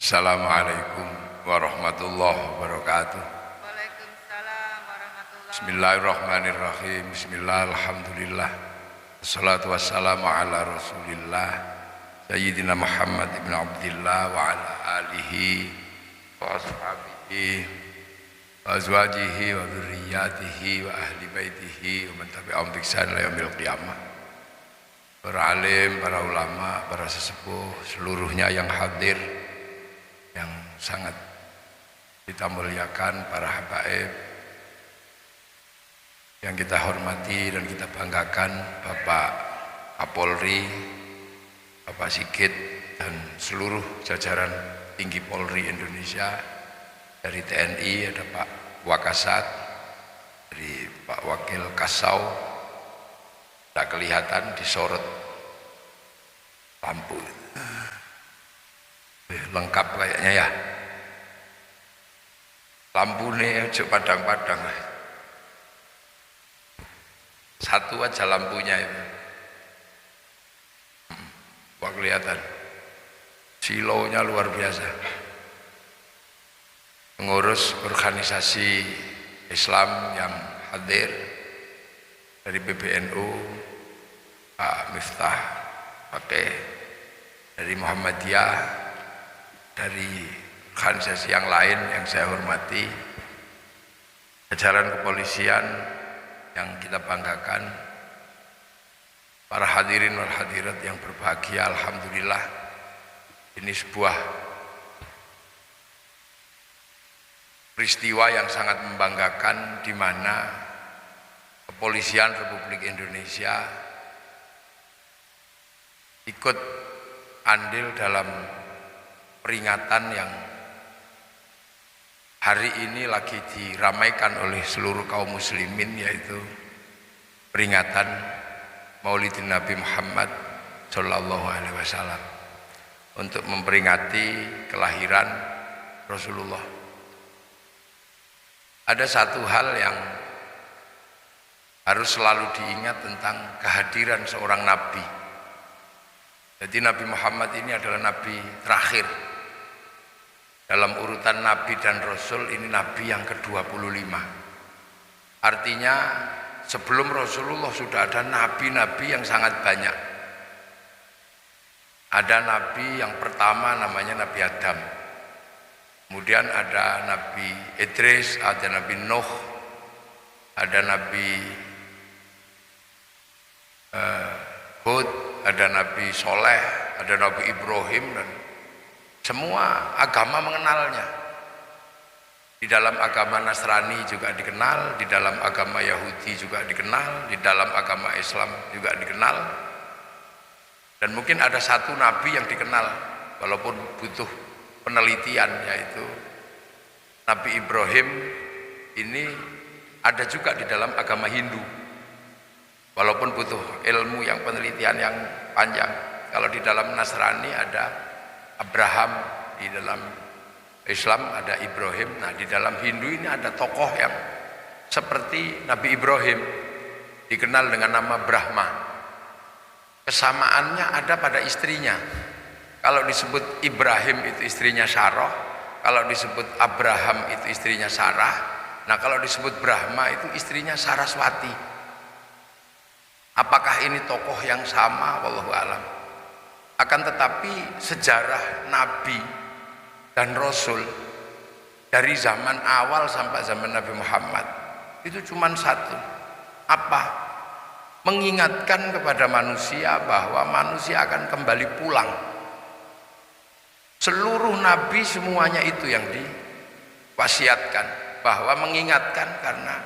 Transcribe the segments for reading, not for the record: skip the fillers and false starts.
Assalamualaikum warahmatullahi wabarakatuh. Waalaikumsalam warahmatullahi Bismillahirrahmanirrahim. Bismillah, alhamdulillah. Assalatu wassalamu ala rasulillah Sayyidina Muhammad ibn Abdillah wa ala alihi wa ashabihi wa azwajihi wa dhurriyyatihi wa ahli baitihi wa man tabi'ahum bi ihsan ila yaumil qiyamah. Para alim, para ulama, para sesepuh seluruhnya yang hadir, yang sangat kita muliakan, para habaib yang kita hormati dan kita banggakan, Bapak Kapolri, Bapak Sigit, dan seluruh jajaran tinggi Polri Indonesia. Dari TNI ada Pak Wakasat, dari Pak Wakil Kasau, tak kelihatan disorot lampu. Lengkap kayaknya ya. Lampu nih aja padang-padang. Satu aja lampunya itu. Wah, kelihatan. Silonya luar biasa. Pengurus organisasi Islam yang hadir dari PBNU, Pak Miftah Fakih, dari Muhammadiyah, dari organisasi yang lain yang saya hormati, jajaran kepolisian yang kita banggakan, para hadirin wal hadirat yang berbahagia, alhamdulillah ini sebuah peristiwa yang sangat membanggakan, di mana kepolisian Republik Indonesia ikut andil dalam peringatan yang hari ini lagi diramaikan oleh seluruh kaum muslimin, yaitu peringatan Maulidin Nabi Muhammad Sallallahu Alaihi Wasallam, untuk memperingati kelahiran Rasulullah. Ada satu hal yang harus selalu diingat tentang kehadiran seorang nabi. Jadi Nabi Muhammad ini adalah nabi terakhir. Dalam urutan nabi dan rasul, ini nabi yang ke-25. Artinya sebelum Rasulullah sudah ada nabi-nabi yang sangat banyak. Ada nabi yang pertama namanya Nabi Adam. Kemudian ada Nabi Idris, ada Nabi Nuh, ada Nabi Hud, ada Nabi Soleh, ada Nabi Ibrahim, dan semua agama mengenalnya. Di dalam agama Nasrani juga dikenal, di dalam agama Yahudi juga dikenal, di dalam agama Islam juga dikenal. Dan mungkin ada satu nabi yang dikenal walaupun butuh penelitian, yaitu Nabi Ibrahim. Ini ada juga di dalam agama Hindu, walaupun butuh ilmu yang penelitian yang panjang. Kalau di dalam Nasrani ada Abraham, di dalam Islam ada Ibrahim. Nah, di dalam Hindu ini ada tokoh yang seperti Nabi Ibrahim, dikenal dengan nama Brahma. Kesamaannya ada pada istrinya. Kalau disebut Ibrahim itu istrinya Sarah, kalau disebut Abraham itu istrinya Sarah. Nah, kalau disebut Brahma itu istrinya Saraswati. Apakah ini tokoh yang sama? Wallahu a'lam. Akan tetapi sejarah Nabi dan Rasul dari zaman awal sampai zaman Nabi Muhammad itu cuma satu. Apa? Mengingatkan kepada manusia bahwa manusia akan kembali pulang. Seluruh Nabi semuanya itu yang diwasiatkan, bahwa mengingatkan karena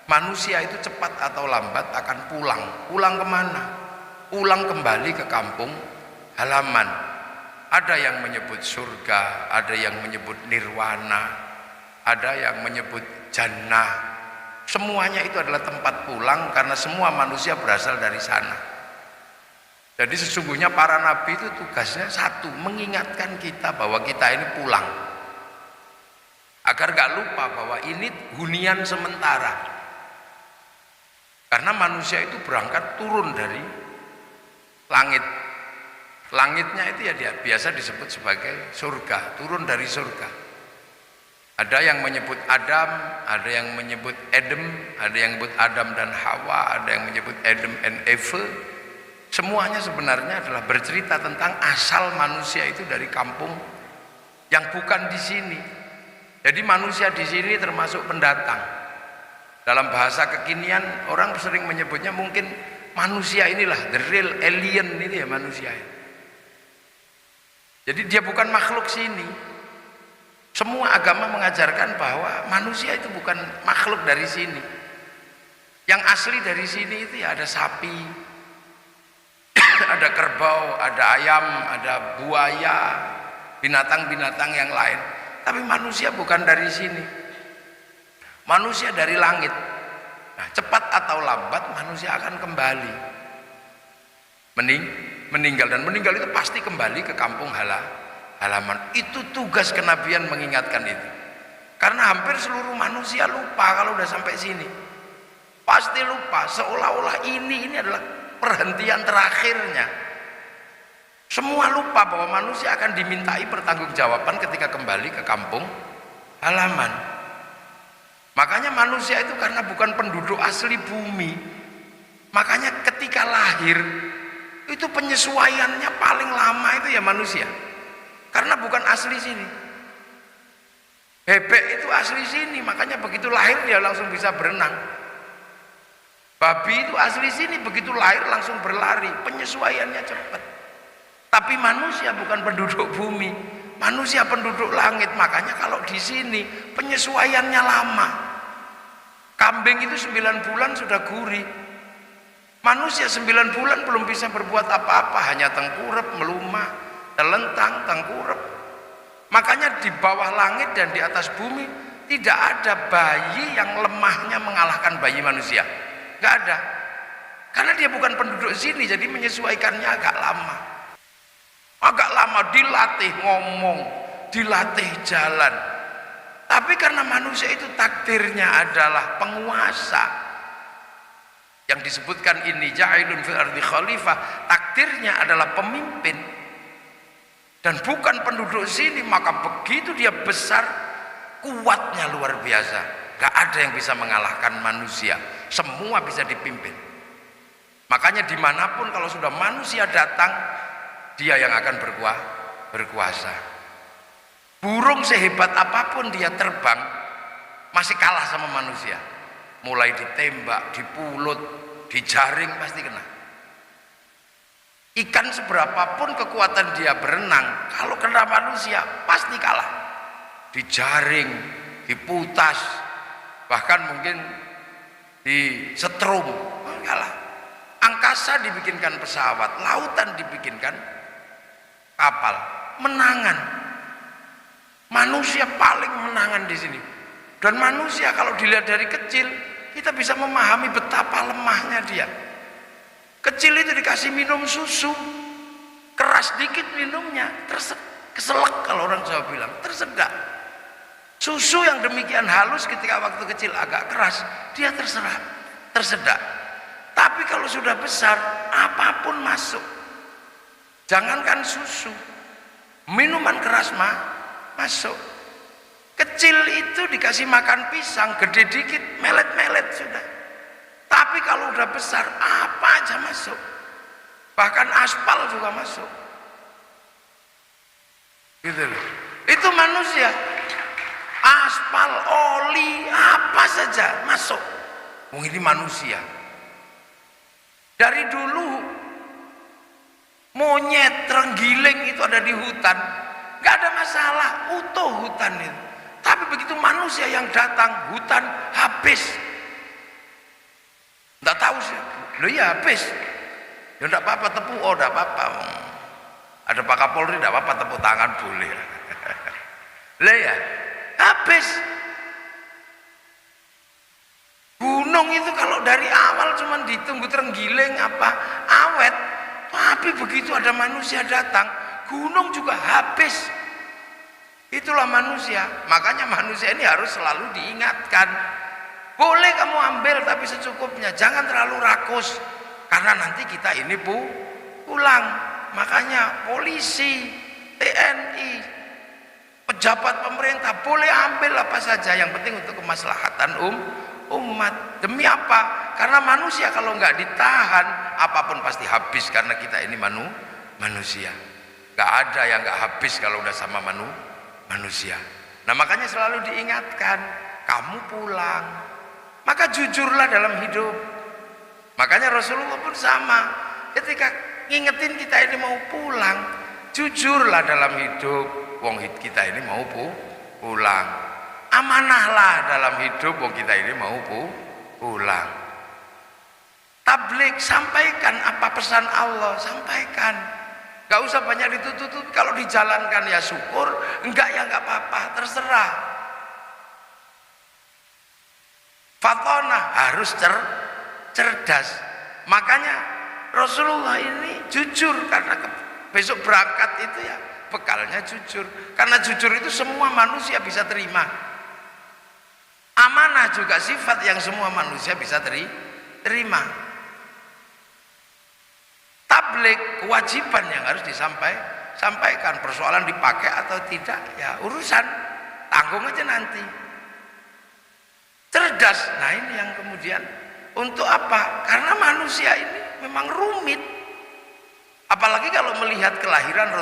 manusia itu cepat atau lambat akan pulang. Pulang kemana? Pulang kembali ke kampung halaman. Ada yang menyebut surga, ada yang menyebut nirwana, ada yang menyebut jannah. Semuanya itu adalah tempat pulang karena semua manusia berasal dari sana. Jadi sesungguhnya para nabi itu tugasnya satu, mengingatkan kita bahwa kita ini pulang, agar gak lupa bahwa ini hunian sementara. Karena manusia itu berangkat turun dari langit, Langitnya itu ya dia biasa disebut sebagai surga, turun dari surga. Ada yang menyebut Adam, ada yang menyebut Edom, ada yang menyebut Adam dan Hawa, ada yang menyebut Adam and Eve. Semuanya sebenarnya adalah bercerita tentang asal manusia itu dari kampung yang bukan di sini. Jadi manusia di sini termasuk pendatang. Dalam bahasa kekinian orang sering menyebutnya mungkin manusia inilah the real alien ini ya manusia. Jadi dia bukan makhluk sini. Semua agama mengajarkan bahwa manusia itu bukan makhluk dari sini. Yang asli dari sini itu ya ada sapi, ada kerbau, ada ayam, ada buaya, binatang-binatang yang lain. Tapi manusia bukan dari sini. Manusia dari langit. Nah, cepat atau lambat manusia akan kembali. Meninggal, dan meninggal itu pasti kembali ke kampung halaman. Itu tugas kenabian mengingatkan itu. Karena hampir seluruh manusia lupa kalau udah sampai sini. Pasti lupa, seolah-olah ini adalah perhentian terakhirnya. Semua lupa bahwa manusia akan dimintai pertanggungjawaban ketika kembali ke kampung halaman. Makanya manusia itu karena bukan penduduk asli bumi, makanya ketika lahir itu penyesuaiannya paling lama itu ya manusia. Karena bukan asli sini. Bebek itu asli sini, makanya begitu lahir dia langsung bisa berenang. Babi itu asli sini, begitu lahir langsung berlari, penyesuaiannya cepat. Tapi manusia bukan penduduk bumi, manusia penduduk langit, makanya kalau di sini penyesuaiannya lama. Kambing itu 9 bulan sudah gurih. Manusia 9 bulan belum bisa berbuat apa-apa, hanya tengkurap, melumah, telentang, tengkurap. Makanya di bawah langit dan di atas bumi tidak ada bayi yang lemahnya mengalahkan bayi manusia. Gak ada. Karena dia bukan penduduk sini, jadi menyesuaikannya agak lama. Agak lama dilatih ngomong, dilatih jalan. Tapi karena manusia itu takdirnya adalah penguasa, yang disebutkan ini ja'ilun fil ardi khalifah, takdirnya adalah pemimpin dan bukan penduduk sini, maka begitu dia besar, kuatnya luar biasa. Gak ada yang bisa mengalahkan manusia, semua bisa dipimpin. Makanya dimanapun kalau sudah manusia datang, dia yang akan berkuasa. Burung sehebat apapun dia terbang masih kalah sama manusia. Mulai ditembak, dipulut, dijaring pasti kena. Ikan seberapapun kekuatan dia berenang, kalau kena manusia pasti kalah. Dijaring, diputas, bahkan mungkin disetrum, kalah. Angkasa dibikinkan pesawat, lautan dibikinkan kapal, menangan. Manusia paling menangan di sini. Dan manusia kalau dilihat dari kecil, kita bisa memahami betapa lemahnya dia. Kecil itu dikasih minum susu, keras dikit minumnya, keselak kalau orang Jawa bilang, tersedak. Susu yang demikian halus ketika waktu kecil agak keras, dia tersedak. Tapi kalau sudah besar, apapun masuk. Jangankan susu, minuman keras masuk. Kecil itu dikasih makan pisang, gede dikit melet-melet sudah. Tapi kalau udah besar apa aja masuk. Bahkan aspal juga masuk. Gitu loh. Itu manusia. Aspal, oli, apa saja masuk. Ini manusia. Dari dulu monyet, terenggiling itu ada di hutan, gak ada masalah, utuh hutan itu. Tapi begitu manusia yang datang, hutan habis. Nggak tahu sih, loh ya habis. Ya enggak apa-apa, tepuk, oh enggak apa-apa. Ada Pak Kapolri, enggak apa-apa, tepuk tangan boleh. Lah ya, habis. Gunung itu kalau dari awal cuma ditunggu terenggiling apa awet, tapi begitu ada manusia datang, gunung juga habis. Itulah manusia. Makanya manusia ini harus selalu diingatkan. Boleh kamu ambil tapi secukupnya, jangan terlalu rakus. Karena nanti kita ini pulang. Makanya polisi, TNI, pejabat pemerintah boleh ambil apa saja, yang penting untuk kemaslahatan umat. Demi apa? Karena manusia kalau nggak ditahan, apapun pasti habis, karena kita ini manusia. Nggak ada yang nggak habis kalau udah sama manusia. Nah makanya selalu diingatkan, kamu pulang, maka jujurlah dalam hidup. Makanya Rasulullah pun sama, ketika ngingetin kita ini mau pulang, jujurlah dalam hidup. Wong kita ini mau pulang. Amanahlah dalam hidup, wong kita ini mau pulang. Tabligh, sampaikan apa pesan Allah, sampaikan. Gak usah banyak ditutup, kalau dijalankan ya syukur, enggak ya enggak apa-apa, terserah. Fatonah harus cerdas. Makanya Rasulullah ini jujur, karena besok berangkat itu ya bekalnya jujur. Karena jujur itu semua manusia bisa terima. Amanah juga sifat yang semua manusia bisa terima. Tabligh kewajiban yang harus disampaikan. Persoalan dipakai atau tidak ya urusan, tanggung aja nanti. Cerdas, nah ini yang kemudian untuk apa? Karena manusia ini memang rumit. Apalagi kalau melihat kelahiran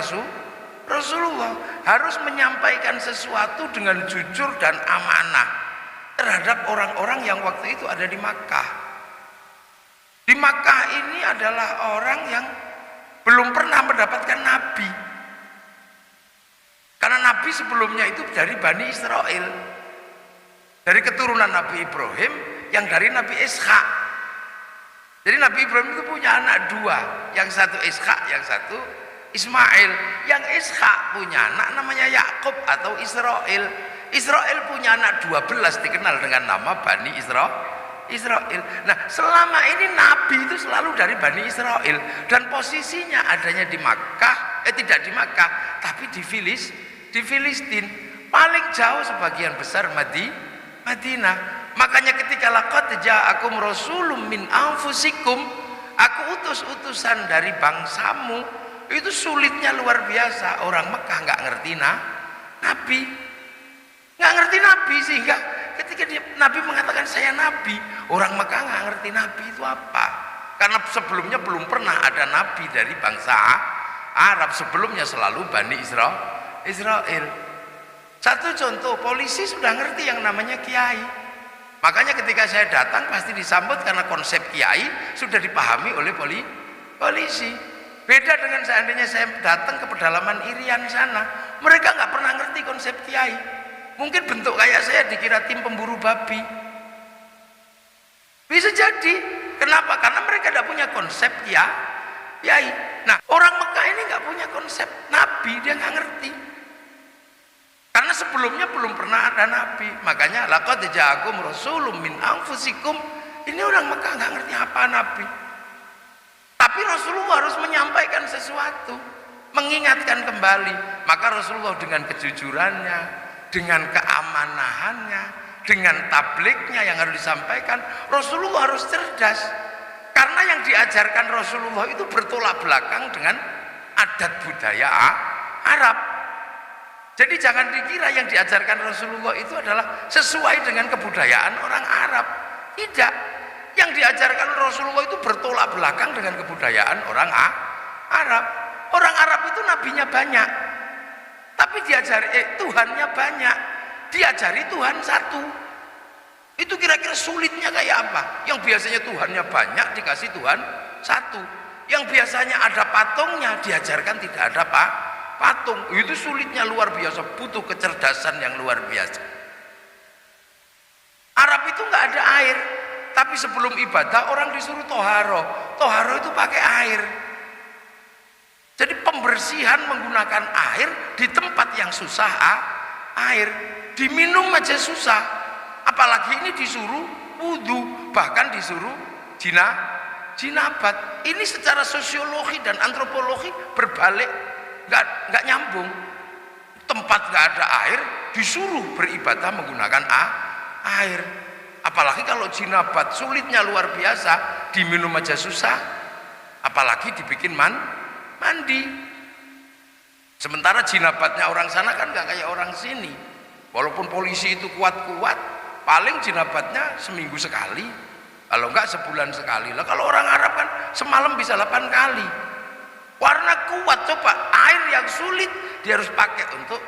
Rasulullah harus menyampaikan sesuatu dengan jujur dan amanah terhadap orang-orang yang waktu itu ada di Makkah. Di Makkah ini adalah orang yang belum pernah mendapatkan nabi. Karena nabi sebelumnya itu dari Bani Israel, dari keturunan Nabi Ibrahim yang dari Nabi Ishak. Jadi Nabi Ibrahim itu punya anak dua, yang satu Ishak, yang satu Ismail. Yang Ishak punya anak namanya Yakub atau Israel. Israel punya anak 12 dikenal dengan nama Bani Israel. Nah selama ini Nabi itu selalu dari Bani Israel, dan posisinya adanya di Makkah, tidak di Makkah tapi di Filistin, paling jauh sebagian besar Madinah. Makanya ketika laqad ja'akum rasulun min anfusikum, aku utus utusan dari bangsamu, itu sulitnya luar biasa. Orang Mekah nggak ngerti Nabi, nggak ngerti Nabi, sehingga ketika Nabi mengatakan saya Nabi, orang Mekah nggak ngerti Nabi itu apa. Karena sebelumnya belum pernah ada Nabi dari bangsa Arab, sebelumnya selalu Bani Israel. Satu contoh, polisi sudah ngerti yang namanya kiai. Makanya ketika saya datang pasti disambut, karena konsep kiai sudah dipahami oleh polisi. Beda dengan seandainya saya datang ke pedalaman Irian sana, mereka nggak pernah ngerti konsep kiai. Mungkin bentuk kayak saya dikira tim pemburu babi. Bisa jadi. Kenapa? Karena mereka tidak punya konsep kiai. Nah, orang Mekah ini nggak punya konsep nabi, dia nggak ngerti. Karena sebelumnya belum pernah ada nabi. Makanya laqad ja'akum rasulun min anfusikum. Ini orang Mekah nggak ngerti apa nabi. Tapi Rasulullah harus menyampaikan sesuatu, mengingatkan kembali. Maka Rasulullah dengan kejujurannya, dengan keamanahannya, dengan tablighnya yang harus disampaikan, Rasulullah harus cerdas. Karena yang diajarkan Rasulullah itu bertolak belakang dengan adat budaya Arab. Jadi jangan dikira yang diajarkan Rasulullah itu adalah sesuai dengan kebudayaan orang Arab. Tidak. Yang diajarkan Rasulullah itu bertolak belakang dengan kebudayaan orang Arab. Orang Arab itu nabinya banyak, tapi diajari Tuhannya banyak. Diajari Tuhan satu. Itu kira-kira sulitnya kayak apa? Yang biasanya Tuhannya banyak dikasih Tuhan satu. Yang biasanya ada patungnya diajarkan tidak ada patung. Itu sulitnya luar biasa, butuh kecerdasan yang luar biasa. Arab itu nggak ada air, tapi sebelum ibadah orang disuruh toharo. Toharo itu pakai air. Jadi pembersihan menggunakan air di tempat yang susah air, diminum aja susah. Apalagi ini disuruh wudhu, bahkan disuruh jinabat. Ini secara sosiologi dan antropologi berbalik, nggak nyambung. Tempat nggak ada air disuruh beribadah menggunakan air. Apalagi kalau jinabat sulitnya luar biasa, diminum aja susah, apalagi dibikin mandi. Sementara jinabatnya orang sana kan nggak kayak orang sini. Walaupun polisi itu kuat-kuat, paling jinabatnya seminggu sekali, kalau enggak sebulan sekali. Lah kalau orang Arab kan semalam bisa 8 kali. Warna kuat, coba air yang sulit dia harus pakai untuk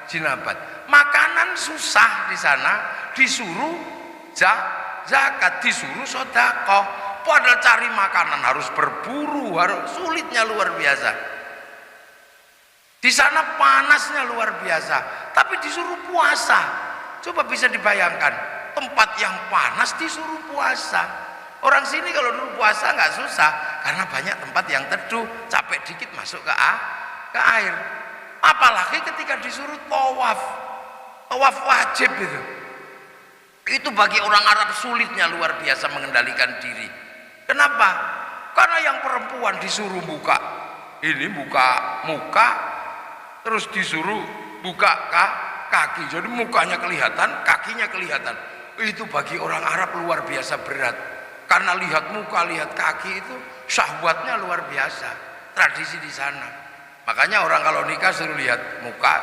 jinabat. Makanan susah di sana, disuruh zakat, disuruh sedekah. Padahal cari makanan harus berburu, harus sulitnya luar biasa. Di sana panasnya luar biasa, tapi disuruh puasa. Coba bisa dibayangkan, tempat yang panas disuruh puasa. Orang sini kalau dulu puasa nggak susah, karena banyak tempat yang teduh, capek dikit masuk ke air. Apalagi ketika disuruh tawaf wajib itu bagi orang Arab sulitnya luar biasa mengendalikan diri. Kenapa? Karena yang perempuan disuruh buka muka, terus disuruh buka kaki, jadi mukanya kelihatan, kakinya kelihatan. Itu bagi orang Arab luar biasa berat, karena lihat muka, lihat kaki itu syahwatnya luar biasa. Tradisi di sana, makanya orang kalau nikah suruh lihat muka,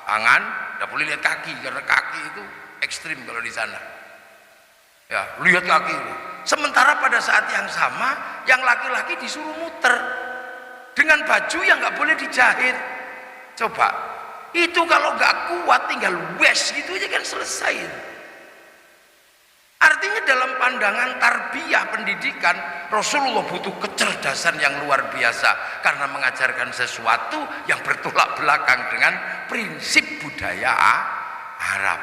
tangan, tidak boleh lihat kaki, karena kaki itu ekstrim kalau di sana. Ya, lihat kaki. Sementara pada saat yang sama, yang laki-laki disuruh muter dengan baju yang nggak boleh dijahit. Coba, itu kalau nggak kuat tinggal wes gitu aja kan selesai. Artinya dalam pandangan tarbiyah pendidikan, Rasulullah butuh kecerdasan yang luar biasa karena mengajarkan sesuatu yang bertolak belakang dengan prinsip budaya Arab.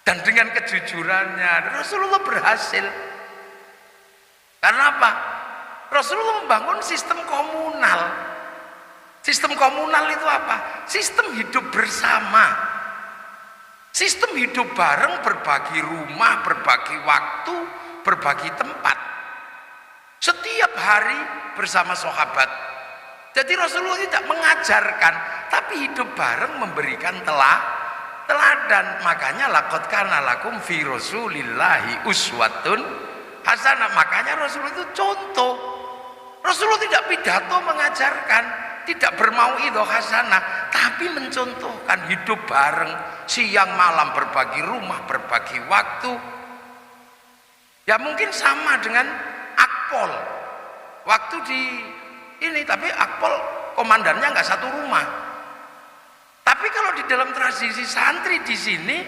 Dan dengan kejujurannya Rasulullah berhasil. Karena apa? Rasulullah membangun sistem komunal. Sistem komunal itu apa? Sistem hidup bersama. Sistem hidup bareng, berbagi rumah, berbagi waktu, berbagi tempat. Setiap hari bersama sahabat. Jadi Rasulullah tidak mengajarkan, tapi hidup bareng memberikan teladan. Makanya laqad kana lakum fi Rasulillahi uswatun hasanah. Makanya Rasulullah itu contoh. Rasulullah tidak pidato mengajarkan, tidak bermauidhah hasanah, tapi mencontohkan hidup bareng, siang malam berbagi rumah, berbagi waktu. Ya mungkin sama dengan Akpol. Waktu di ini, tapi Akpol komandannya nggak satu rumah. Tapi kalau di dalam tradisi santri di sini,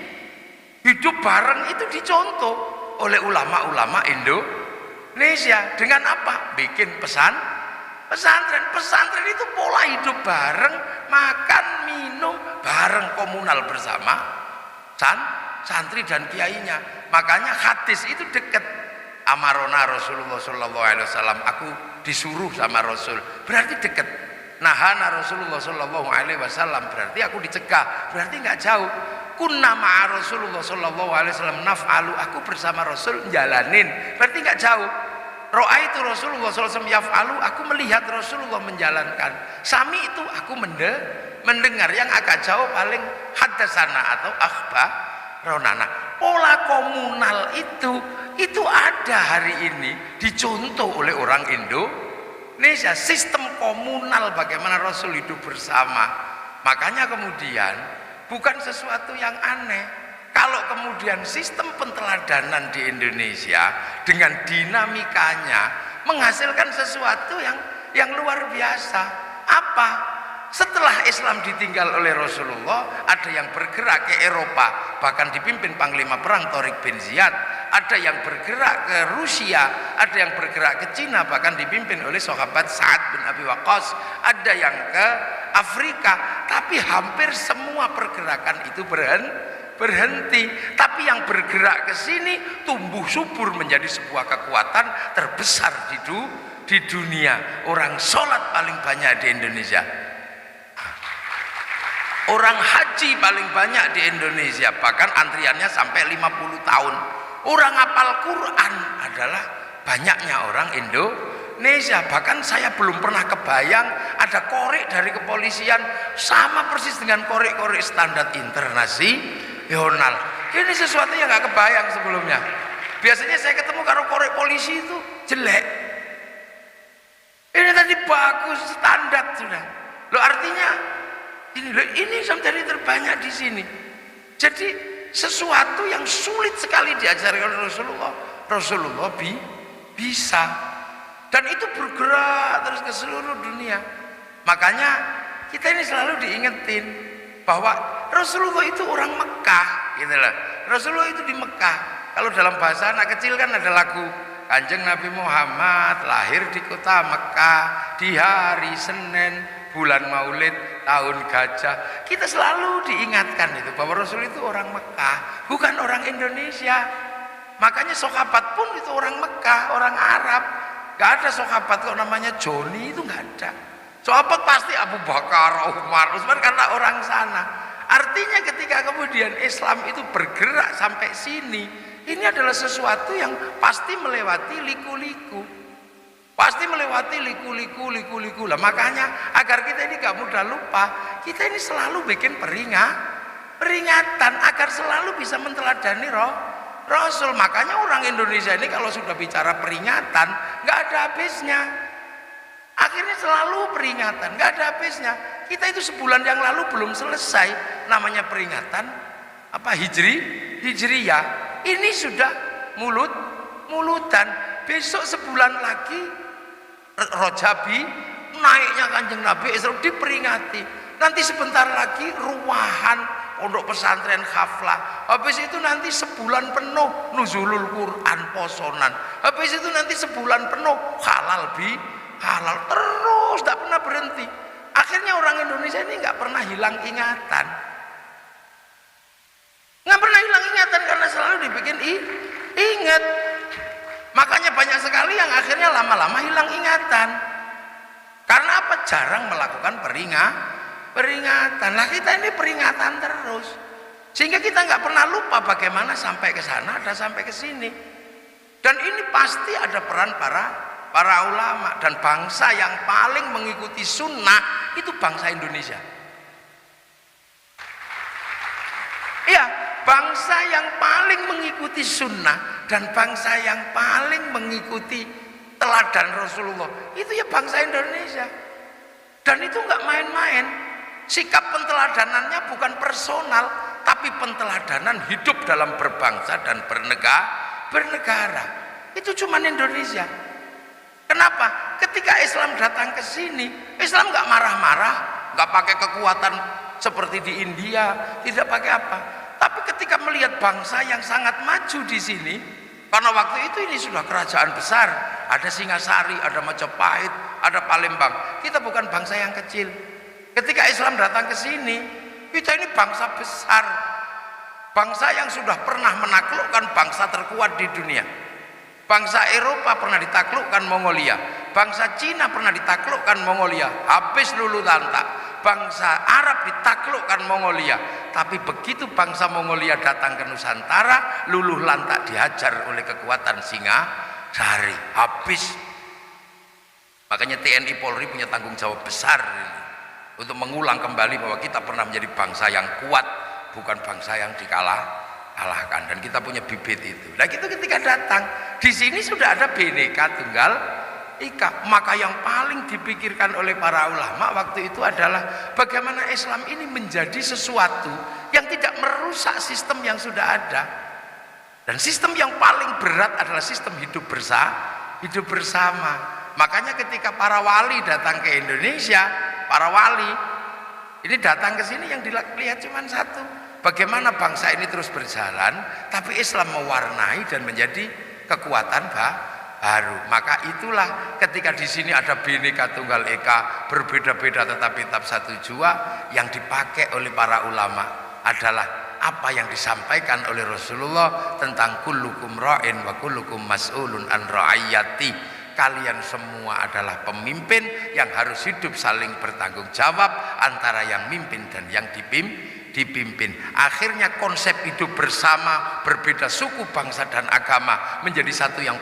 hidup bareng itu dicontoh oleh ulama-ulama Indonesia. Dengan apa? Bikin pesantren itu pola hidup bareng, makan minum bareng, komunal bersama santri dan kiainya. Makanya hadis itu dekat. Amarona Rasulullah sallallahu alaihi wasallam, aku disuruh sama Rasul, berarti dekat. Nahana Rasulullah sallallahu alaihi wasallam, berarti aku dicegah, berarti nggak jauh. Kunna ma'a Rasulullah sallallahu alaihi wasallam naf'alu, aku bersama Rasul jalanin, berarti nggak jauh. Ra'aitu Rasulullah SAW yaf'alu, aku melihat Rasulullah menjalankan. Sami itu aku mendengar, yang agak jauh paling hadasana atau akhbaronana. Pola komunal itu ada hari ini, dicontoh oleh orang Indonesia. Sistem komunal bagaimana Rasul hidup bersama. Makanya kemudian bukan sesuatu yang aneh kalau kemudian sistem penteladanan di Indonesia dengan dinamikanya menghasilkan sesuatu yang luar biasa. Apa? Setelah Islam ditinggal oleh Rasulullah, ada yang bergerak ke Eropa, bahkan dipimpin Panglima Perang Tariq bin Ziyad. Ada yang bergerak ke Rusia, ada yang bergerak ke Cina, bahkan dipimpin oleh sahabat Sa'ad bin Abi Waqqas. Ada yang ke Afrika, tapi hampir semua pergerakan itu berhenti. Tapi yang bergerak ke sini tumbuh subur menjadi sebuah kekuatan terbesar di dunia. Orang sholat paling banyak di Indonesia, orang haji paling banyak di Indonesia, bahkan antriannya sampai 50 tahun. Orang hafal Quran adalah banyaknya orang Indonesia. Bahkan saya belum pernah kebayang ada korek dari kepolisian sama persis dengan korek-korek standar internasional. Ini sesuatu yang nggak kebayang sebelumnya. Biasanya saya ketemu kalau korek polisi itu jelek. Ini tadi bagus, standar sudah. Lo artinya ini sampai terbanyak di sini. Jadi sesuatu yang sulit sekali diajarkan Rasulullah bisa, dan itu bergerak terus ke seluruh dunia. Makanya kita ini selalu diingetin bahwa Rasulullah itu orang Mekah, gitu lah. Rasulullah itu di Mekah. Kalau dalam bahasa anak kecil kan ada lagu, Kanjeng Nabi Muhammad lahir di kota Mekah di hari Senin bulan Maulid tahun gajah. Kita selalu diingatkan itu bahwa Rasul itu orang Mekah, bukan orang Indonesia. Makanya sahabat pun itu orang Mekah, orang Arab. Gak ada sahabat kok namanya Joni, itu gak ada. Sahabat pasti Abu Bakar, Umar, Utsman, karena orang sana. Artinya ketika kemudian Islam itu bergerak sampai sini, ini adalah sesuatu yang pasti melewati liku-liku. Pasti melewati liku-liku lah. Makanya agar kita ini gak mudah lupa, kita ini selalu bikin peringatan agar selalu bisa menteladani Rasul. Makanya orang Indonesia ini kalau sudah bicara peringatan gak ada habisnya. Akhirnya selalu peringatan, gak ada habisnya. Kita itu sebulan yang lalu belum selesai namanya peringatan Hijriyah. Ini sudah mulutan. Besok sebulan lagi Rojabi, naiknya Kanjeng Nabi Isra diperingati. Nanti sebentar lagi ruwahan pondok pesantren haflah. Habis itu nanti sebulan penuh nuzulul Quran posonan. Habis itu nanti sebulan penuh halal terus, tidak pernah berhenti. Akhirnya orang Indonesia ini nggak pernah hilang ingatan. Nggak pernah hilang ingatan karena selalu dibikin ingat. Makanya banyak sekali yang akhirnya lama-lama hilang ingatan. Karena apa? Jarang melakukan peringatan. Lah kita ini peringatan terus. Sehingga kita nggak pernah lupa bagaimana sampai ke sana, ada sampai ke sini. Dan ini pasti ada peran para ulama, dan bangsa yang paling mengikuti sunnah itu bangsa Indonesia. Iya, bangsa yang paling mengikuti sunnah dan bangsa yang paling mengikuti teladan Rasulullah itu ya bangsa Indonesia. Dan itu nggak main-main. Sikap penteladanannya bukan personal, tapi penteladanan hidup dalam berbangsa dan bernegara. Itu cuman Indonesia. Kenapa? Ketika Islam datang ke sini, Islam nggak marah-marah, nggak pakai kekuatan seperti di India, tidak pakai apa. Tapi ketika melihat bangsa yang sangat maju di sini, karena waktu itu ini sudah kerajaan besar, ada Singasari, ada Majapahit, ada Palembang. Kita bukan bangsa yang kecil. Ketika Islam datang ke sini, kita ini bangsa besar, bangsa yang sudah pernah menaklukkan bangsa terkuat di dunia. Bangsa Eropa pernah ditaklukkan Mongolia, bangsa Cina pernah ditaklukkan Mongolia, habis luluh lantak. Bangsa Arab ditaklukkan Mongolia, tapi begitu bangsa Mongolia datang ke Nusantara, luluh lantak dihajar oleh kekuatan Singasari, habis. Makanya TNI Polri punya tanggung jawab besar ini, untuk mengulang kembali bahwa kita pernah menjadi bangsa yang kuat, bukan bangsa yang dikalahkan, dan kita punya bibit itu. Nah itu ketika datang di sini sudah ada Bhinneka Tunggal Ika. Maka yang paling dipikirkan oleh para ulama waktu itu adalah bagaimana Islam ini menjadi sesuatu yang tidak merusak sistem yang sudah ada. Dan sistem yang paling berat adalah sistem hidup bersama. Makanya ketika para wali datang ke Indonesia, para wali ini datang ke sini yang dilihat cuma satu, bagaimana bangsa ini terus berjalan tapi Islam mewarnai dan menjadi kekuatan baru. Maka itulah ketika di sini ada Bhinneka Tunggal Ika, berbeda-beda tetapi tetap satu jua, yang dipakai oleh para ulama adalah apa yang disampaikan oleh Rasulullah tentang kullukum ra'in wa kullukum mas'ulun an ra'iyati. Kalian semua adalah pemimpin yang harus hidup saling bertanggung jawab antara yang mimpin dan yang dipimpin. Akhirnya konsep hidup bersama, berbeda suku, bangsa dan agama menjadi satu yang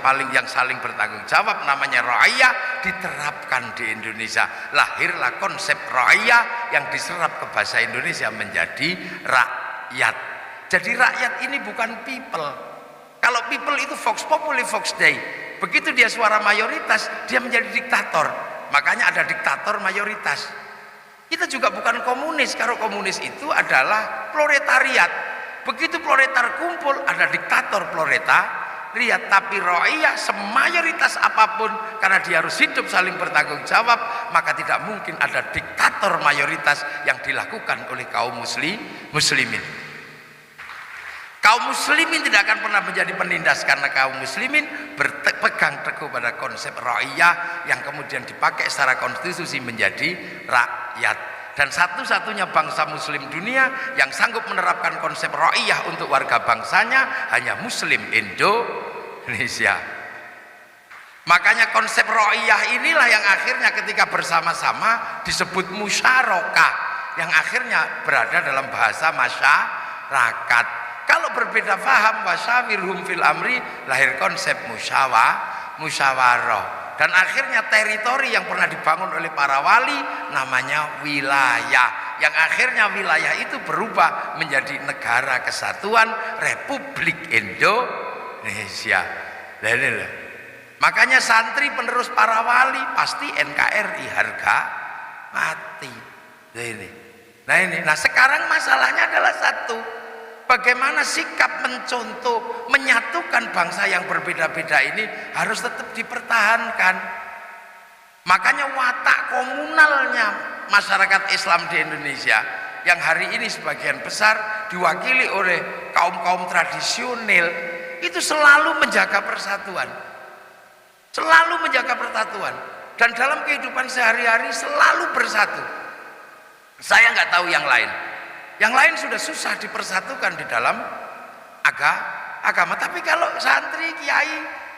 saling bertanggung jawab, namanya ra'iyah, diterapkan di Indonesia. Lahirlah konsep ra'iyah yang diserap ke bahasa Indonesia menjadi rakyat. Jadi rakyat ini bukan people. Kalau people itu vox populi vox dei. Begitu dia suara mayoritas, dia menjadi diktator. Makanya ada diktator mayoritas. Kita juga bukan komunis. Kalau komunis itu adalah proletariat. Begitu proletar kumpul, ada diktator proletariat. Tapi ra'iyah semayoritas apapun, karena dia harus hidup saling bertanggung jawab, maka tidak mungkin ada diktator mayoritas yang dilakukan oleh kaum muslimin. Kaum muslimin tidak akan pernah menjadi penindas, karena kaum muslimin berpegang teguh pada konsep ra'iyah yang kemudian dipakai secara konstitusi menjadi rakyat. Dan satu-satunya bangsa muslim dunia yang sanggup menerapkan konsep ra'iyah untuk warga bangsanya hanya muslim Indonesia. Makanya konsep ra'iyah inilah yang akhirnya ketika bersama-sama disebut musyarakah, yang akhirnya berada dalam bahasa masyarakat. Kalau berbeda faham, wasyawirhum fil amri, lahir konsep musyawarah. Dan akhirnya teritori yang pernah dibangun oleh para wali namanya wilayah, yang akhirnya wilayah itu berubah menjadi negara kesatuan Republik Indonesia. Makanya santri penerus para wali pasti NKRI harga mati. Nah sekarang masalahnya adalah satu, bagaimana sikap mencontoh, menyatukan bangsa yang berbeda-beda ini harus tetap dipertahankan. Makanya watak komunalnya masyarakat Islam di Indonesia yang hari ini sebagian besar diwakili oleh kaum-kaum tradisional itu selalu menjaga persatuan, selalu menjaga persatuan, dan dalam kehidupan sehari-hari selalu bersatu. Saya nggak tahu yang lain. Yang lain sudah susah dipersatukan di dalam agama. Tapi kalau santri, kiai,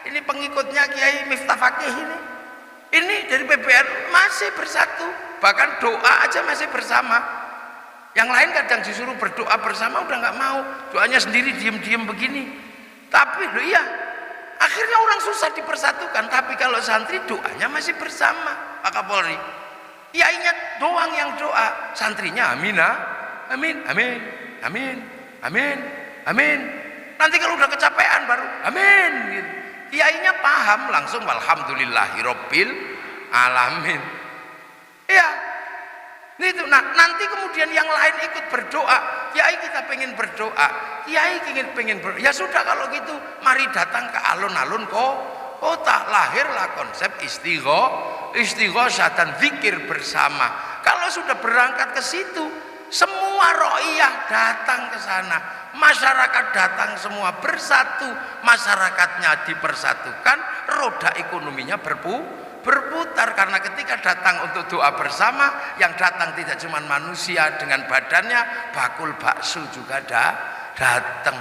ini pengikutnya Kiai Miftah Faqih ini dari PBNU masih bersatu. Bahkan doa aja masih bersama. Yang lain kadang disuruh berdoa bersama udah nggak mau. Doanya sendiri diem-diem begini. Tapi iya, akhirnya orang susah dipersatukan. Tapi kalau santri doanya masih bersama. Pak Kapolri, kiainya doang yang doa, santrinya aminah. Amin, amin, amin, amin, amin. Nanti kalau udah kecapean baru amin gitu. Kiainya paham langsung walhamdulillahirabbil alamin. Iya. Itu. Nah, nanti kemudian yang lain ikut berdoa. Kiai kita pengen berdoa. Kiai pengen berdoa. Ya sudah kalau gitu, mari datang ke alun-alun kota. Lahirlah konsep istighosah dan zikir bersama. Kalau sudah berangkat ke situ, semua ra'iyah datang ke sana, masyarakat datang semua bersatu, masyarakatnya dipersatukan, roda ekonominya berputar. Karena ketika datang untuk doa bersama, yang datang tidak cuma manusia dengan badannya, bakul bakso juga datang,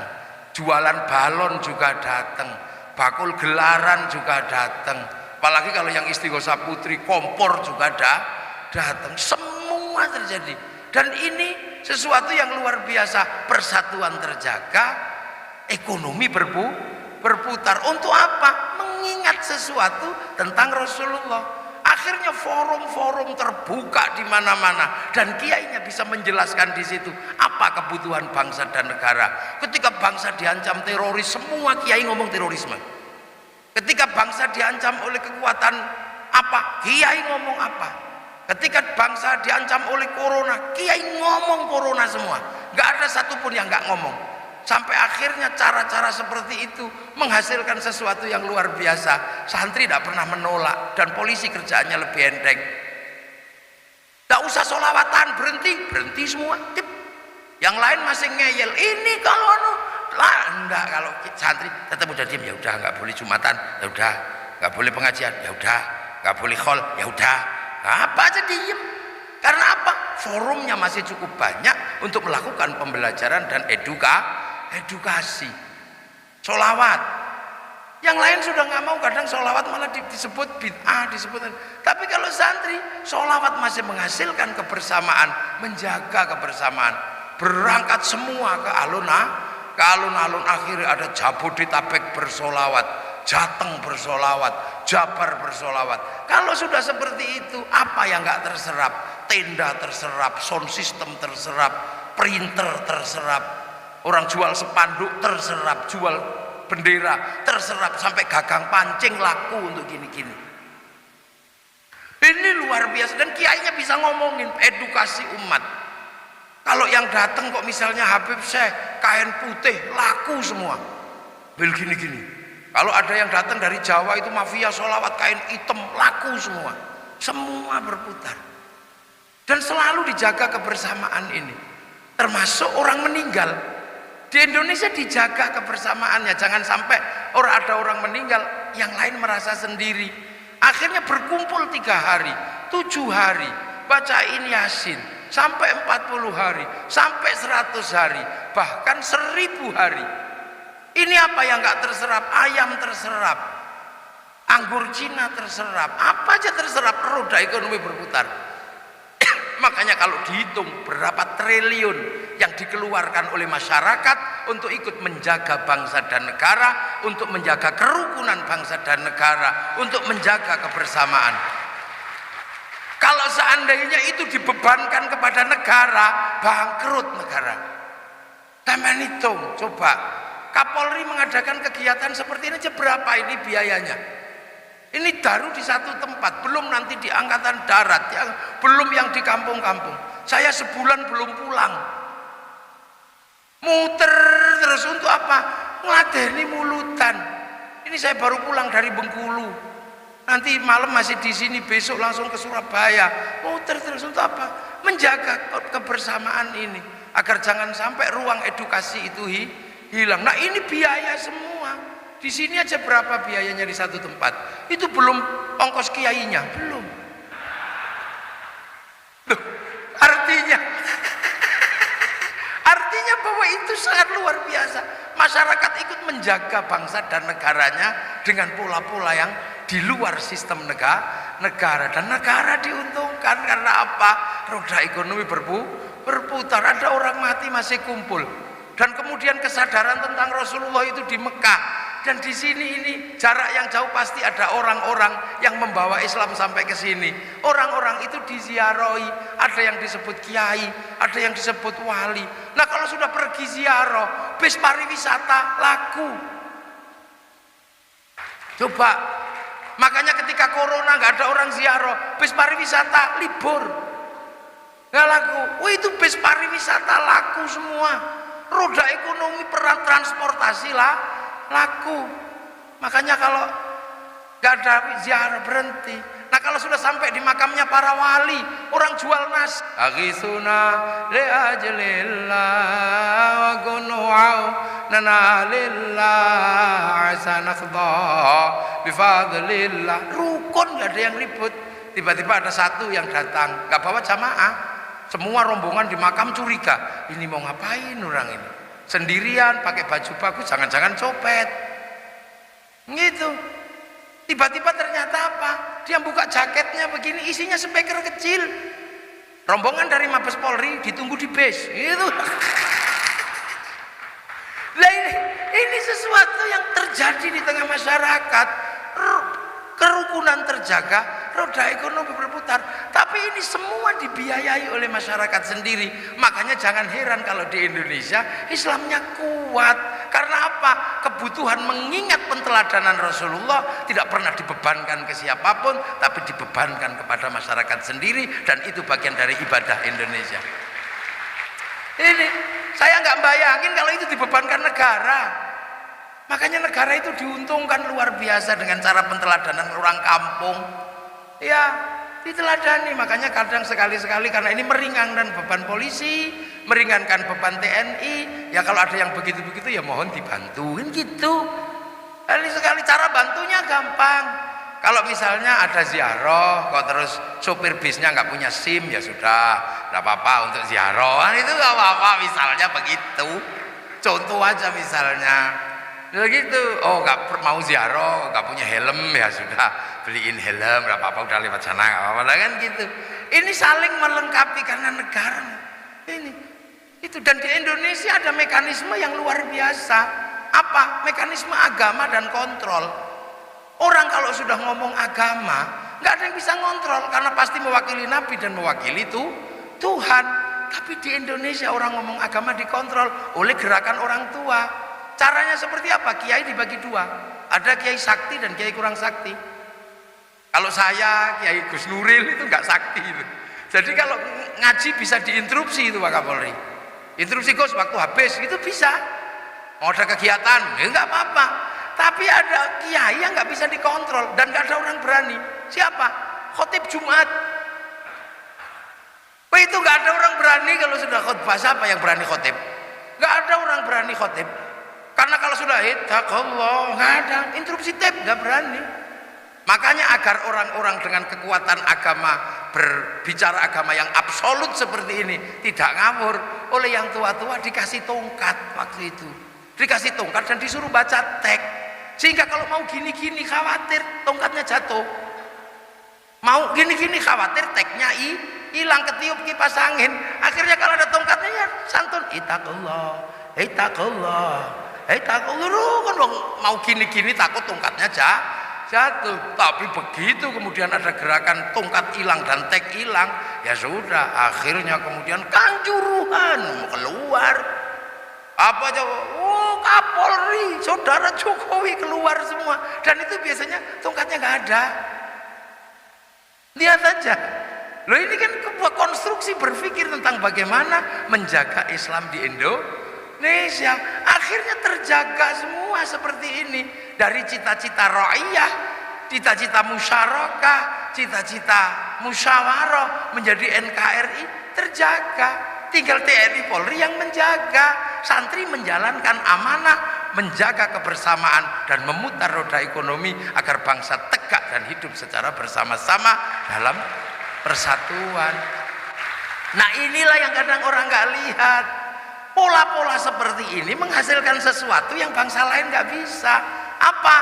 jualan balon juga datang, bakul gelaran juga datang, apalagi kalau yang istighosah putri kompor juga datang, semua terjadi. Dan ini sesuatu yang luar biasa, persatuan terjaga, ekonomi berputar. Untuk apa? Mengingat sesuatu tentang Rasulullah. Akhirnya forum-forum terbuka di mana-mana, dan kiainya bisa menjelaskan di situ apa kebutuhan bangsa dan negara. Ketika bangsa diancam teroris, semua kiai ngomong terorisme. Ketika bangsa diancam oleh kekuatan apa, kiai ngomong apa. Ketika bangsa diancam oleh corona, kiai ngomong corona semua. Gak ada satupun yang gak ngomong. Sampai akhirnya cara-cara seperti itu menghasilkan sesuatu yang luar biasa. Santri tidak pernah menolak, dan polisi kerjaannya lebih enteng. Gak usah sholawatan, berhenti semua. Tip. Yang lain masih ngeyel. Ini kalau enggak, kalau santri tetap udah diem, ya udah, nggak boleh Jumatan, ya udah, nggak boleh pengajian, ya udah, nggak boleh khol, ya udah. Apa aja diem. Karena apa? Forumnya masih cukup banyak untuk melakukan pembelajaran dan edukasi. Sholawat. Yang lain sudah nggak mau, kadang sholawat malah disebut bid'ah, disebut. Tapi kalau santri, sholawat masih menghasilkan kebersamaan, menjaga kebersamaan. Berangkat semua ke alun-alun, akhirnya ada Jabodetabek bersolawat, Jateng bersolawat, Jabar bersolawat. Kalau sudah seperti itu, apa yang nggak terserap? Tenda terserap, sound system terserap, printer terserap, orang jual spanduk terserap, jual bendera terserap, sampai gagang pancing laku untuk gini-gini. Ini luar biasa. Dan kiainya bisa ngomongin edukasi umat. Kalau yang datang kok misalnya Habib Syekh kain putih laku semua, bel gini-gini. Kalau ada yang datang dari Jawa itu mafia sholawat kain hitam laku semua. Semua berputar. Dan selalu dijaga kebersamaan ini. Termasuk orang meninggal. Di Indonesia dijaga kebersamaannya. Jangan sampai ada orang meninggal, yang lain merasa sendiri. Akhirnya berkumpul 3 hari, 7 hari, bacain Yasin, sampai 40 hari, sampai 100 hari, bahkan 1000 hari. Ini apa yang gak terserap? Ayam terserap, anggur Cina terserap, apa aja terserap, roda ekonomi berputar. Makanya kalau dihitung berapa triliun yang dikeluarkan oleh masyarakat untuk ikut menjaga bangsa dan negara, untuk menjaga kerukunan bangsa dan negara, untuk menjaga kebersamaan. Kalau seandainya itu dibebankan kepada negara, bangkrut negara. Taman hitung, coba Kapolri mengadakan kegiatan seperti ini aja berapa ini biayanya? Ini baru di satu tempat, belum nanti di angkatan darat, belum yang di kampung-kampung. Saya sebulan belum pulang. Muter terus untuk apa? Ngeladeni mulutan. Ini saya baru pulang dari Bengkulu. Nanti malam masih di sini, besok langsung ke Surabaya. Muter terus untuk apa? Menjaga kebersamaan ini agar jangan sampai ruang edukasi itu hilang. Nah, ini biaya semua. Di sini aja berapa biayanya di satu tempat? Itu belum ongkos kiainya, belum. Loh, artinya bahwa itu sangat luar biasa. Masyarakat ikut menjaga bangsa dan negaranya dengan pola-pola yang di luar sistem negara, dan negara diuntungkan karena apa? Roda ekonomi berputar. Ada orang mati masih kumpul, dan kemudian kesadaran tentang Rasulullah itu di Mekah. Dan di sini ini jarak yang jauh pasti ada orang-orang yang membawa Islam sampai ke sini. Orang-orang itu diziarahi, ada yang disebut kiai, ada yang disebut wali. Nah, kalau sudah pergi ziarah, bis pariwisata laku. Coba, makanya ketika corona nggak ada orang ziarah, bis pariwisata libur, nggak laku. Wah, itu bis pariwisata laku semua. Roda ekonomi, peran transportasi laku. Makanya kalau nggak ada ziarah berhenti. Nah, kalau sudah sampai di makamnya para wali, orang jual nasi. Aghisuna li ajlillah wa gunu'au nanalillah asanakhdha bifadlillah. Rukun, nggak ada yang ribut. Tiba-tiba ada satu yang datang, nggak bawa jamaah. Semua rombongan di makam curiga. Ini mau ngapain orang ini? Sendirian, pakai baju bagus, jangan-jangan copet. Gitu. Tiba-tiba ternyata apa? Dia buka jaketnya begini, isinya speaker kecil. Rombongan dari Mabes Polri ditunggu di base. Gitu. Nah, ini sesuatu yang terjadi di tengah masyarakat. Kerukunan terjaga, roda ekonomi berputar. Tapi ini semua dibiayai oleh masyarakat sendiri. Makanya jangan heran kalau di Indonesia Islamnya kuat. Karena apa? Kebutuhan mengingat penteladanan Rasulullah tidak pernah dibebankan ke siapapun, tapi dibebankan kepada masyarakat sendiri, dan itu bagian dari ibadah Indonesia. Ini saya nggak bayangin kalau itu dibebankan negara. Makanya negara itu diuntungkan luar biasa dengan cara penteladanan orang kampung. Ya, diteladani. Makanya kadang sekali-sekali karena ini meringankan beban polisi, meringankan beban TNI. Ya kalau ada yang begitu-begitu ya mohon dibantuin gitu. Sekali cara bantunya gampang. Kalau misalnya ada ziarah, kok terus sopir bisnya nggak punya SIM, ya sudah, nggak apa-apa untuk ziarah. Itu nggak apa-apa, misalnya begitu. Contoh aja misalnya. Gitu, oh nggak mau ziarah, nggak punya helm, ya sudah beliin helm, nggak apa-apa, udah lewat sana, nggak apa-apa kan gitu. Ini saling melengkapi karena negara ini itu. Dan di Indonesia ada mekanisme yang luar biasa. Apa? Mekanisme agama dan kontrol. Orang kalau sudah ngomong agama, nggak ada yang bisa ngontrol karena pasti mewakili Nabi dan mewakili itu Tuhan. Tapi di Indonesia orang ngomong agama dikontrol oleh gerakan orang tua. Caranya seperti apa? Kiai dibagi dua. Ada kiai sakti dan kiai kurang sakti. Kalau saya Kiai Gus Nuril itu nggak sakti itu. Jadi kalau ngaji bisa diinterupsi itu Pak Kapolri. Interupsi Gus waktu habis itu bisa. Mau ada kegiatan, ya nggak apa-apa. Tapi ada kiai yang nggak bisa dikontrol dan nggak ada orang berani. Siapa? Khotib Jumat. Wah, itu nggak ada orang berani kalau sudah khutbah. Siapa yang berani khotib? Nggak ada orang berani khotib. Karena kalau sudah ittaqallah nggak ada. Interupsi tip nggak berani. Makanya agar orang-orang dengan kekuatan agama berbicara agama yang absolut seperti ini tidak ngawur, oleh yang tua-tua dikasih tongkat waktu itu. Dikasih tongkat dan disuruh baca teks, sehingga kalau mau gini-gini khawatir tongkatnya jatuh, mau gini-gini khawatir teksnya hilang ketiup kipas angin. Akhirnya kalau ada tongkatnya ya santun ittaqullah, ittaqullah, ittaqullah. Kan mau gini-gini takut tongkatnya jatuh. Tapi begitu kemudian ada gerakan tongkat hilang dan teks hilang, ya sudah, akhirnya kemudian kanjuruhan keluar. Apa aja, oh Kapolri, saudara Jokowi keluar semua, dan itu biasanya tongkatnya nggak ada. Lihat aja, loh ini kan konstruksi berpikir tentang bagaimana menjaga Islam di Indonesia. Akhirnya terjaga semua seperti ini, dari cita-cita ra'iyah, cita-cita musyarakah, cita-cita musyawarah menjadi NKRI terjaga. Tinggal TNI Polri yang menjaga, santri menjalankan amanah, menjaga kebersamaan dan memutar roda ekonomi agar bangsa tegak dan hidup secara bersama-sama dalam persatuan. Nah, inilah yang kadang orang nggak lihat. Pola-pola seperti ini menghasilkan sesuatu yang bangsa lain nggak bisa. Apa?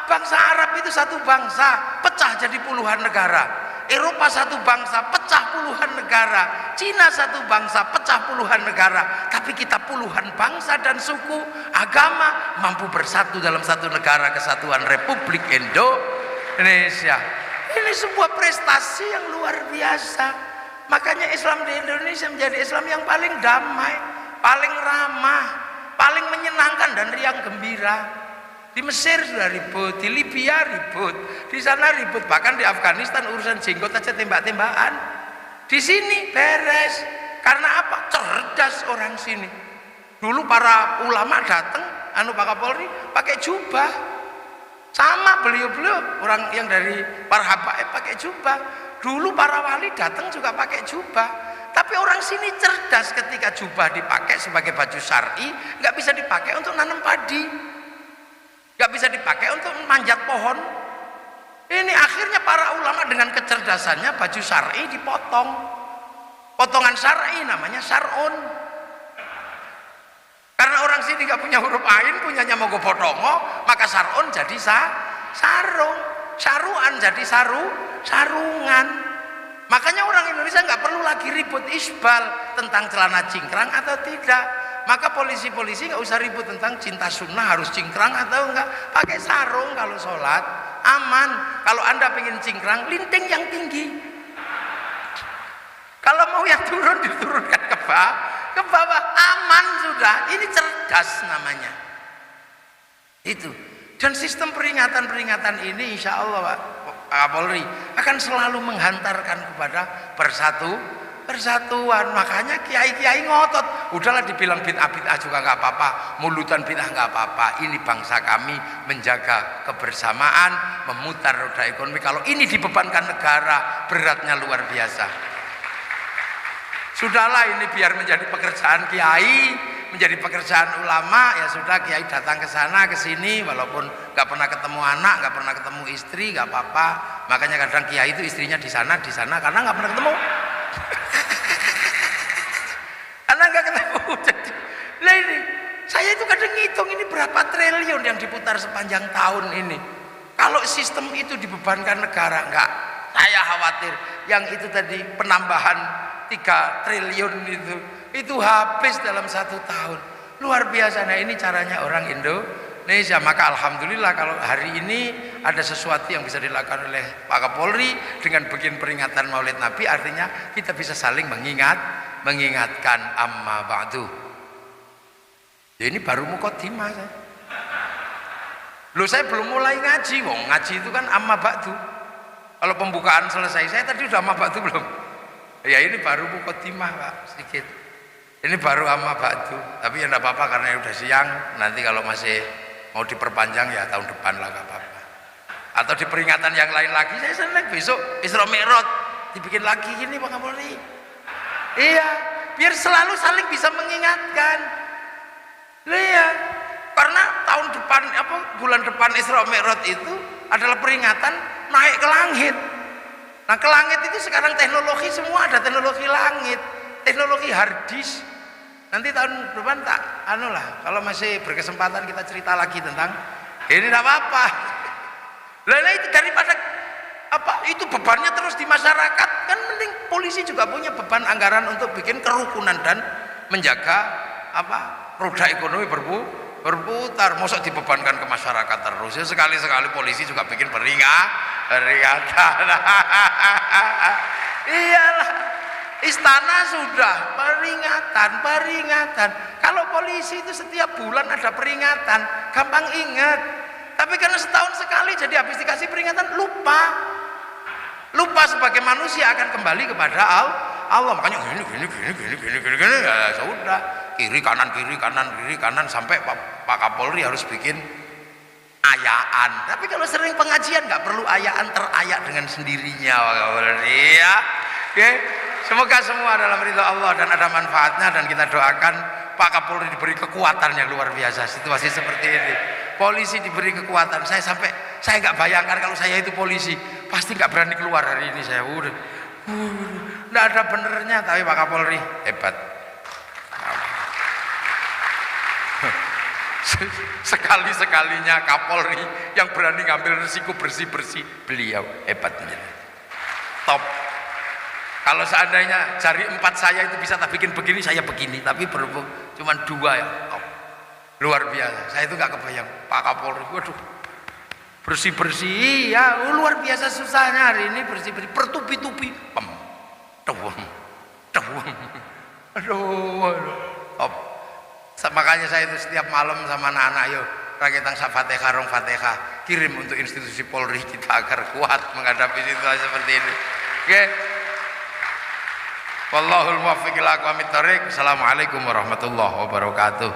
Bangsa Arab itu satu bangsa, pecah jadi puluhan negara. Eropa satu bangsa, pecah puluhan negara. Cina satu bangsa, pecah puluhan negara. Tapi kita puluhan bangsa dan suku, agama mampu bersatu dalam satu negara kesatuan Republik Indonesia. Ini sebuah prestasi yang luar biasa. Makanya Islam di Indonesia menjadi Islam yang paling damai, paling ramah, paling menyenangkan dan riang gembira. Di Mesir sudah ribut, di Libya ribut, di sana ribut, bahkan di Afghanistan urusan jenggot aja tembak-tembakan. Di sini beres. Karena apa? Cerdas orang sini. Dulu para ulama datang, Pak Kapolri pakai jubah. Sama beliau-beliau orang yang dari para habaib pakai jubah. Dulu para wali datang juga pakai jubah. Tapi orang sini cerdas, ketika jubah dipakai sebagai baju syar'i, nggak bisa dipakai untuk nanam padi. Gak bisa dipakai untuk manjat pohon. Ini akhirnya para ulama dengan kecerdasannya baju syar'i dipotong. Potongan syar'i namanya syar'un. Karena orang sini gak punya huruf ain, punyanya mogo potongo, maka syar'un jadi sarung, saruan jadi sarungan. Makanya orang Indonesia gak perlu lagi ribut isbal tentang celana cingkrang atau tidak. Maka polisi-polisi nggak usah ribut tentang cinta sunnah harus cingkrang atau enggak, pakai sarung kalau sholat aman. Kalau Anda pengen cingkrang, linting yang tinggi. Kalau mau yang turun, diturunkan ke bawah, aman sudah. Ini cerdas namanya itu. Dan sistem peringatan-peringatan ini insya Allah Pak Kapolri akan selalu menghantarkan kepada persatuan. Makanya kiai-kiai ngotot, udahlah dibilang bid'ah juga nggak apa-apa, mulutan bid'ah nggak apa-apa. Ini bangsa kami menjaga kebersamaan, memutar roda ekonomi. Kalau ini dibebankan negara, beratnya luar biasa. Sudahlah, ini biar menjadi pekerjaan kiai, menjadi pekerjaan ulama. Ya sudah, kiai datang ke sana ke sini, walaupun nggak pernah ketemu anak, nggak pernah ketemu istri, nggak apa-apa. Makanya kadang kiai itu istrinya di sana karena nggak pernah ketemu. Karena nggak ketemu. Jadi, nah ini saya itu kadang ngitung ini berapa triliun yang diputar sepanjang tahun ini. Kalau sistem itu dibebankan negara, enggak. Saya khawatir yang itu tadi penambahan 3 triliun itu habis dalam 1 tahun. Luar biasa. Nah ini caranya orang Indonesia. Maka alhamdulillah kalau hari ini ada sesuatu yang bisa dilakukan oleh Pak Kapolri dengan bikin peringatan Maulid Nabi, artinya kita bisa saling mengingatkan amma ba'du. Ya ini baru mukadimah saya. Loh, saya belum mulai ngaji. Wong ngaji itu kan amma ba'du. Kalau pembukaan selesai, saya tadi udah sama batu belum? Ya ini baru mukaddimah Pak, sedikit. Ini baru sama batu, tapi ya enggak apa-apa karena udah siang. Nanti kalau masih mau diperpanjang ya tahun depan lah enggak apa-apa. Atau di peringatan yang lain lagi, saya senang besok Isra Mi'raj dibikin lagi gini Pak Kapolri. Iya, biar selalu saling bisa mengingatkan. Iya, karena tahun depan bulan depan Isra Mi'raj itu adalah peringatan naik ke langit. Nah ke langit itu sekarang teknologi semua ada teknologi langit, teknologi hard disk. Nanti tahun depan tak kalau masih berkesempatan kita cerita lagi tentang ini tidak apa-apa. Nah itu daripada itu bebannya terus di masyarakat, kan mending polisi juga punya beban anggaran untuk bikin kerukunan dan menjaga roda ekonomi berputar. Mosok dibebankan ke masyarakat terus ya, sekali-sekali polisi juga bikin peringatan. Iyalah, istana sudah peringatan. Kalau polisi itu setiap bulan ada peringatan, gampang ingat. Tapi karena setahun sekali jadi habis dikasih peringatan lupa sebagai manusia akan kembali kepada Allah. Makanya gini ya sudah, kiri kanan sampai Pak Kapolri harus bikin ayaan. Tapi kalau sering pengajian nggak perlu ayaan, terayak dengan sendirinya Pak Kapolri ya. Oke, semoga semua dalam ridha Allah dan ada manfaatnya, dan kita doakan Pak Kapolri diberi kekuatan yang luar biasa. Situasi seperti ini, polisi diberi kekuatan. Saya nggak bayangkan kalau saya itu polisi, pasti nggak berani keluar hari ini. Saya nggak ada benernya, tapi Pak Kapolri hebat. Sekali-sekalinya Kapolri yang berani ngambil risiko bersih-bersih, beliau hebat menjadi top. Kalau seandainya jari 4 saya itu bisa tak bikin begini, saya begini, tapi berhubung cuma 2 ya top. Luar biasa. Saya itu nggak kebayang Pak Kapolri, waduh, bersih-bersih ya, luar biasa susahnya hari ini bersih-bersih, bertupi-tupi, aduh, top. Makanya saya itu setiap malam sama anak-anak, yuk rakitang Fatihah, rong Fatihah, kirim untuk institusi Polri kita agar kuat menghadapi situasi seperti ini. Oke. Wallahul muwaffiq ila aqwamit thoriq. Assalamualaikum warahmatullahi wabarakatuh.